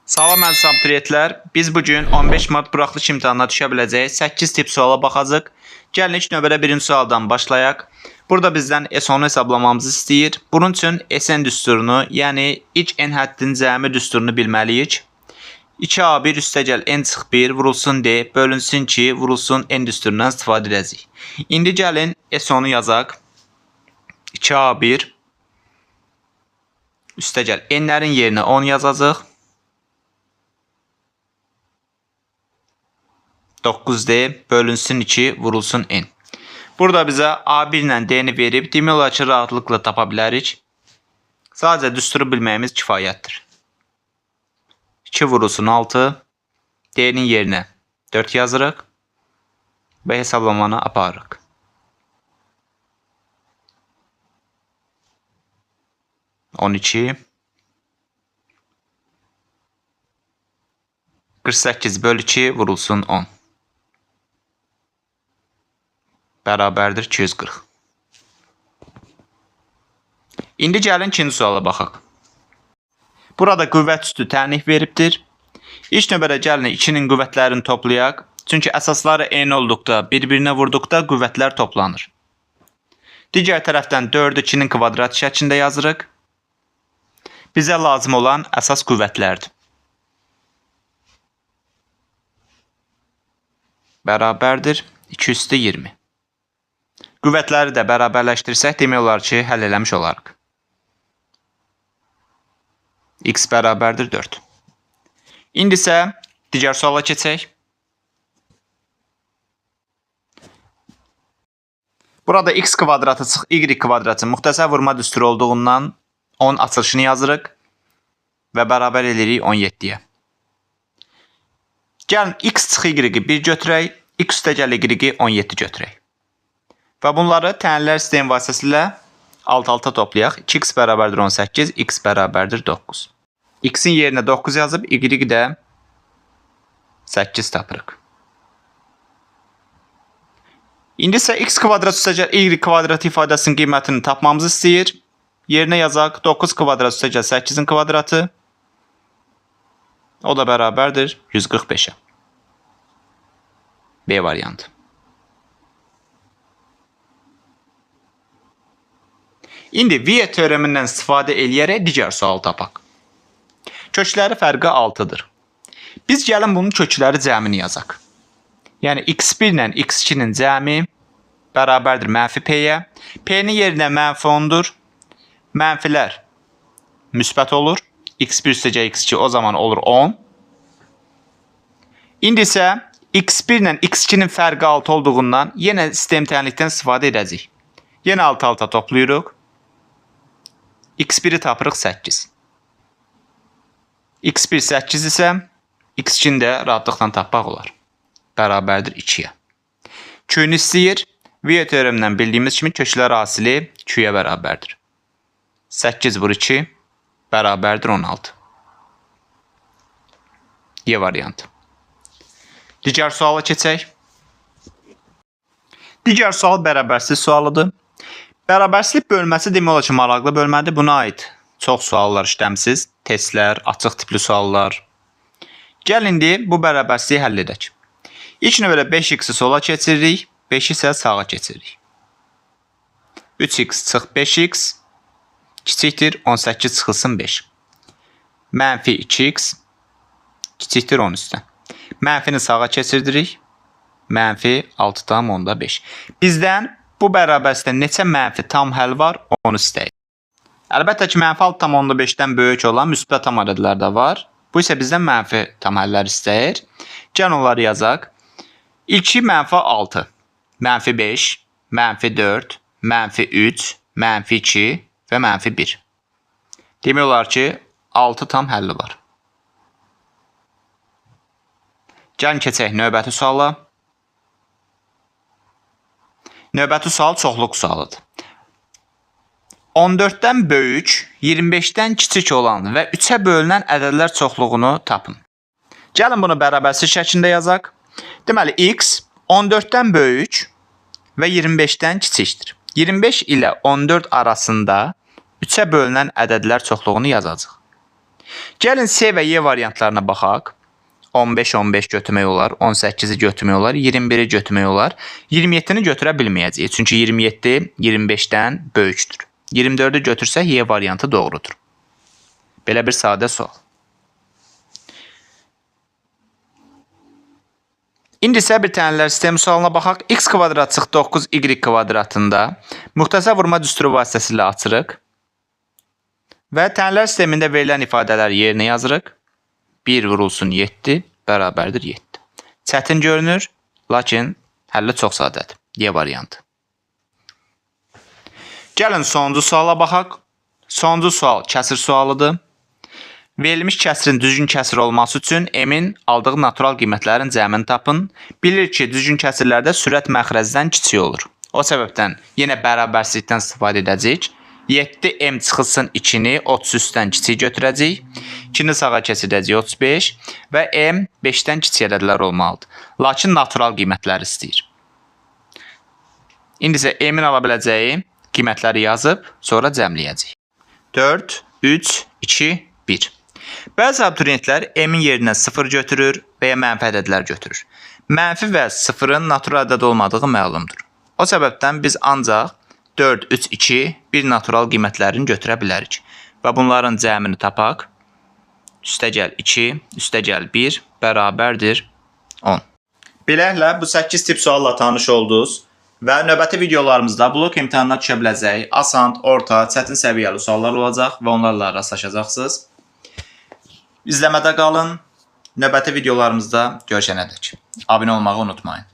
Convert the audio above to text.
Salam əziz abituriyentlər. Biz bugün 15 Mart buraxılış imtahanına düşə biləcək 8 tip suala baxacağıq. Gəlin ilk növbədə birinci sualdan başlayaq. Burada bizdən S10-u hesablamamızı istəyir. Bunun üçün SN düsturunu, yəni ilk n həddinin cəmi düsturunu bilməliyik. 2A1 üstəgəl n-1 vurulsun D, bölünsün 2 vurulsun n düsturundan istifadə edəcəyik. İndi gəlin S10-u yazaq. 2A1 üstəgəl n-lərin yerinə 10 yazacaq. 9D bölünsün 2 vurulsun n. Burada bizə A1 ilə D-ni verib, demək olar ki, rahatlıqla tapa bilərik. Sadəcə düsturu bilməyimiz kifayətdir. 2 vurulsun 6, D-nin yerinə 4 yazırıq və hesablamanı aparırıq. On 2 48 bölü 2 vurulsun 10. Bərabərdir 240. İndi gəlin ikinci suala baxaq. Burada qüvvət üstü tənih veribdir. İlk növbədə gəlin 2-nin qüvvətlərini toplayaq. Çünki əsasları eyni olduqda, bir-birinə vurduqda qüvvətlər toplanır. Digər tərəfdən 4-ü 2-nin kvadrat şəklində yazırıq. Bizə lazım olan əsas qüvvətlərdir. Bərabərdir 2 üstü 20. Qüvvətləri də bərabərləşdirsək, demək olar ki, həll eləmiş olarıq. X bərabərdir 4. İndi isə digər suala keçək. Burada x kvadratı çıx y kvadratı müxtəsər vurma düsturu olduğundan 10 açılışını yazırıq və bərabər edirik 17-yə. Gəlin x çıx y-i 1 götürək, x üstəgəl y-i 17 götürək. Və bunları tənələr sistemi vasitəsilə alt-alta toplayaq. 2x bərabərdir 18, x bərabərdir 9. X-in yerinə 9 yazıb, y-i də 8 tapırıq. İndi isə x kvadrat üstəgəl y kvadrat ifadəsinin qiymətini tapmamızı istəyir. Yerinə yazaq 9 kvadrat üstəgəl 8-in kvadratı. O da bərabərdir 145-ə. B variantı. İndi Viet teoremindən istifadə eləyərək digər sual tapaq. Kökləri fərqi 6-dır. Biz gəlin bunun kökləri cəmini yazaq. Yəni x1 ilə x2-nin cəmi bərabərdir mənfi p-yə. P-nin yerinə mənfi 10-dur. Mənfilər müsbət olur. x1 üstəgəl x2 o zaman olur 10. İndi isə x1 ilə x2-nin fərqi 6 olduğundan yenə sistem tənlikdən istifadə edəcəyik. Yenə alt-alta toplayırıq. x1-i tapırıq 8. x1 8 isə x2-ni də rahatlıqla tapmaq olar. Bərabərdir 2-yə. Q-ni istəyir. Viet teoremindən bildiyimiz kimi köklər hasili Q-yə bərabərdir. 8 vur 2 bərabərdir 16. Y variantı. Digər suala keçək. Digər sual bərabərsizlik sualıdır. Bərabərsizlik bölməsi demək olar ki, maraqlı bölmədir. Buna aid çox suallar işləmsiz, testlər, açıq tipli suallar. Gəl indi bu bərabərsizliyi həll edək. İlk növbədə 5x-i sola keçiririk, 5-i isə sağa keçiririk. 3x çıx 5x kiçikdir 18 çıxılsın 5. Mənfi 2x kiçikdir 10 üstdən. Mənfini sağa keçirdirik. Mənfi 6,5. Bizdən bu bərabərsizlikdə neçə mənfi tam həll var, onu istəyir. Əlbəttə ki, mənfi 6,5-dən böyük olan müsbət tam ədədlər də var. Bu isə bizdən mənfi tam həllər istəyir. Gəlin onları yazaq. İlki mənfi 6, mənfi 5, mənfi 4, mənfi 3, mənfi 2 və mənfi 1. Demək olar ki, 6 tam həlli var. Gəlin keçək növbəti suala. Növbəti sual çoxluq sualıdır. 14-dən böyük, 25-dən kiçik olan və 3-ə bölünən ədədlər çoxluğunu tapın. Gəlin bunu bərabərsiz şəklində yazaq. Deməli, x 14-dən böyük və 25-dən kiçikdir. 25 ilə 14 arasında 3-ə bölünən ədədlər çoxluğunu yazacaq. Gəlin C və Y variantlarına baxaq. 15 götürmək olar, 18-i götürmək olar, 21-i götürmək olar. 27-ni götürə bilməyəcəyik. Çünki 27 25-dən böyükdür. 24-ü götürsək Y variantı doğrudur. Belə bir sadə sual. İndi isə bir tənələr sistemi sualına baxaq. X kvadrat çıx 9 Y kvadratında müxtəsər vurma düsturu vasitəsilə açırıq. Və tənələr sistemində verilən ifadələri yerinə yazırıq. 1 vurulsun 7 bərabərdir 7. Çətin görünür, lakin həlli çox sadədir. Y variantı. Gəlin sonuncu suala baxaq. Sonuncu sual kəsir sualıdır. Verilmiş kəsirin düzgün kəsir olması üçün M-in aldığı natural qiymətlərin cəmini tapın. Bilir ki, düzgün kəsirlərdə sürət məxrəcdən kiçik olur. O səbəbdən yenə bərabərsizlikdən istifadə edəcəyik. 7M çıxılsın 2-ni 30 üstdən kiçik götürəcəyik. 2-ni sağa keçirəcəyik 35 və M 5-dən kiçik ədədlər olmalıdır. Lakin natural qiymətləri istəyir. İndi isə M-in ala biləcəyi qiymətləri yazıb, sonra cəmləyəcəyik. 4, 3, 2, 1. Bəzi abituriyentlər M-in yerinə 0 götürür və ya mənfi ədədlər götürür. Mənfi və 0-ın natural ədəd olmadığı məlumdur. O səbəbdən biz ancaq 4, 3, 2, 1 natural qiymətlərini götürə bilərik. Və bunların cəmini tapaq. Üstəgəl 2, üstəgəl 1 bərabərdir 10. Beləliklə, bu 8 tip sualla tanış oldunuz. Və növbəti videolarımızda blok imtahanına düşə biləcək asan, orta, çətin səviyyəli suallar olacaq və onlarla rastlaşacaqsınız. İzləmədə qalın. Növbəti videolarımızda görüşənədək. Abunə olmağı unutmayın.